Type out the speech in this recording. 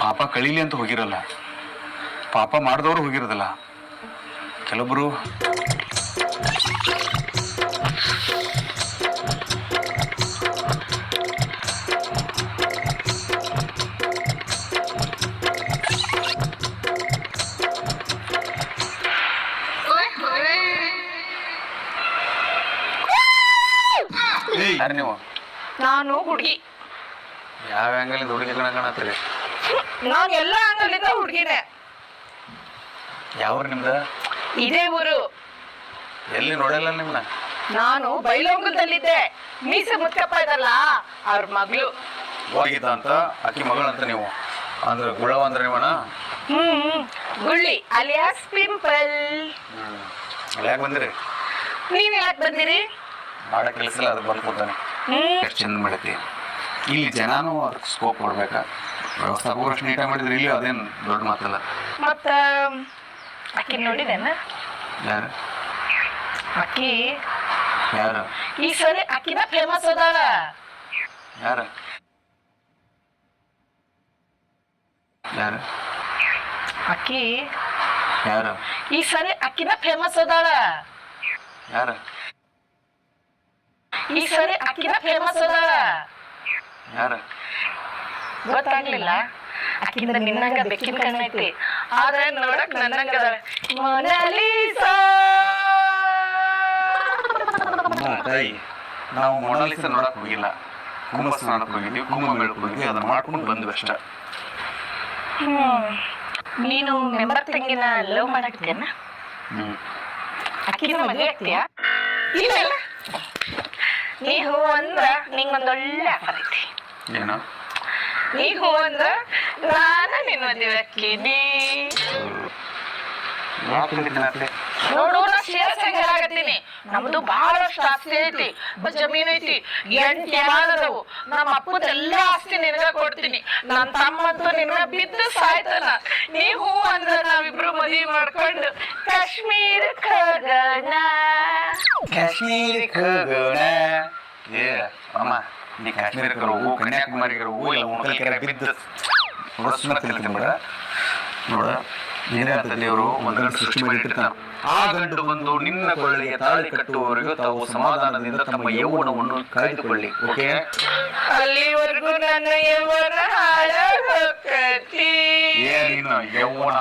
ಪಾಪ ಕಳೀಲಿ ಅಂತ ಹೋಗಿರಲ್ಲ, ಪಾಪ ಮಾಡಿದವರು ಹೋಗಿರೋದಿಲ್ಲ. ಕೆಲವೊಬ್ರು ನೀವು ನಾನು ಹುಡುಗಿ. ಯಾವ ಆಂಗಲ್ ಹುಡುಗಿ ಕಾಣತ್ತೀರಿ? ನಾನು ಎಲ್ಲ ಆಂಗಲಿಂದ ಹುಡುಗಿನೇ. ಯಾವ ನಿಮ್ದ? ಇದೇ ಊರು. ಎಲ್ಲಿ ನೋಡಲ್ಲ ನಿಮ್ನ? ನಾನು ಬೈಲೊಂಗಲದಲ್ಲಿದ್ದೆ. ಮೀಸೆ ಮುತ್ತಪ್ಪ ಇದಲ್ಲ ಅವ್ರ ಮಗಳು. ಹೋಗಿದ್ದ ಅಂತ ಅಕ್ಕಿ ಮಗಳಂತ ನೀವು ಅಂದ್ರೆ ಗುಳವ ಅಂದ್ರೆ ನೀವಣ? ಗುಳ್ಳಿ ಅಲಿಯಾಸ್ ಪಿಂಪಲ್. ಯಾಕೆ ಬಂದಿರಿ? ನೀವ್ ಯಾಕೆ ಬಂದಿರಿ? ಮಾಡೋ ಕೆಲಸ ಇಲ್ಲ, ಅದು ಬಂದು ಕೊಡ್ತಾನೆ. ಎಷ್ಟು ಚಂದ ಮಾಡೈತಿ. ಇಲ್ಲಿ ಜನನೂ ಅದಕ್ಕೆ ಸ್ಕೋಪ್ ಕೊಡ್ಬೇಕಾ? ವ್ಯವಸ್ಥಾಪಕರು ಅಷ್ಟು ನೀಟಾಗಿ ಮಾಡಿದ್ರೆ ಇಲ್ಲಿ ಅದೇನು ದೊಡ್ಡ ಮಾತಲ್ಲ. ಮತ್ತ ಅಕ್ಕಿ ನೋಡಿದೇನ? ಯಾರು? ಅಕ್ಕಿ ಯಾರು? ಈ ಸರಿ ಅಕ್ಕಿನ ಫೇಮಸ್ ಅದಾಳ. ಯಾರು? ಯಾರು? ಅಕ್ಕಿ ಯಾರು? ಈ ಸರಿ ಅಕ್ಕಿನ ಫೇಮಸ್ ಅದಾಳ. ಯಾರು? ಈ ಸರಿ ಅಕ್ಕಿನ ಫೇಮಸ್ ಅದಾಳ. ಯಾರು? ಗೊತ್ತಾಗ್ಲಿಲ್ಲ? ಅಕ್ಕಿಂದ ನಿನ್ನಂಗ ಬೆಕ್ಕಿನ ಕಣ್ಣೈತಿ, ಆದ್ರೆ ನೋಡಕ್ ನನ್ನಂಗ ಅದಾಳ. ಮೊನಾಲಿಸಾ. ತಾಯಿ, ನಾವು ಮೊನಾಲಿಸಾ ನೋಡಕ್ ಹೋಗಿಲ್ಲ, ಕುಂಭಸ್ನಾನಕ್ಕೆ ಹೋಗಿದ್ವಿ, ಕುಂಭಮೇಳಕ್ಕೆ ಹೋಗಿದ್ವಿ, ಅದನ್ನ ಮಾಡ್ಕೊಂಡು ಬಂದ್ವಿ ಅಷ್ಟ. ನೀನು ಮೆಂಬರ್ ತಂಗಿನ ಲವ್ ಮಾಡಾಕ್ತೇನ? ಅಕ್ಕಿನ ಮದುವೆ ಆಗ್ತೀಯಾ? ಇಲ್ಲ ಇಲ್ಲ, ನೀ ಹೂ ಅಂದ್ರ ನಿಂಗೊಂದೊಳ್ಳೆ ಆಫರ್ ಐತಿ. ಏನು? ನೀ ಹೂ ಅಂದ್ರ ನಾನ ನಿನ್ನ ಮದುವೆ ಹಾಕಿನಿ. ನೋಡು, ನಾ ಶೇರ್ಸ್ ಹೇಳಾಕತ್ತೀನಿ. ನಮ್ದು ಬಹಳಷ್ಟು ಆಸ್ತಿ ಐತಿ, ಜಮೀನ್ ಐತಿ, 8 ಎಮಾದವು. ನಮ್ಮ ಅಪ್ಪದೆಲ್ಲ ಆಸ್ತಿ ನಿನಗ ಕೊಡ್ತೀನಿ. ನನ್ನ ತಮ್ಮಂತೂ ನಿನ್ನ ಬಿದ್ದು ಸಾಯ್ತಾನ. ನೀ ಹೂ ಅಂದ್ರ ನಾವಿಬ್ರು ಮದುವೆ ಮಾಡ್ಕೊಂಡು ಕಾಶ್ಮೀರಕ್ಕೆ ಹೋಗೋಣ. ಕಾಶ್ಮೀರಕ್ಕೆ ಹೋಗೋಣ. ಏ ಅಮ್ಮ, ನೀ ಕಾಶ್ಮೀರಕ್ಕೆ ಹೋಗು, ಕನ್ಯಾಕುಮಾರಿಗೆ ಹೋಗು, ಇಲ್ಲ ಉಣಕಲ್ ಕೆರೆ ಬಿದ್ದು ನೋಡ ನೋಡ, ಏನೇ ಅಂತ ದೇವರು ಒಂದು ಗಂಡು ಸೃಷ್ಟಿ ಮಾಡಿಟ್ಟಿರ್ತಾನೆ. ಆ ಗಂಡು ಬಂದು ನಿನ್ನ ಕೊಳ್ಳಿಗೆ ತಾಳಿ ಕಟ್ಟುವವರೆಗೂ ತಾವು ಸಮಾಧಾನದಿಂದ ತಮ್ಮ ಯೌವನವನ್ನು ಕಾಯ್ದುಕೊಳ್ಳಿ. ಓಕೆ? ಅಲ್ಲಿವರೆಗೂ ನನ್ನ ಯೌವನ ಹಾಳಾಗೋಕತಿ. ಏ, ನಿನ್ನ ಯೌವನ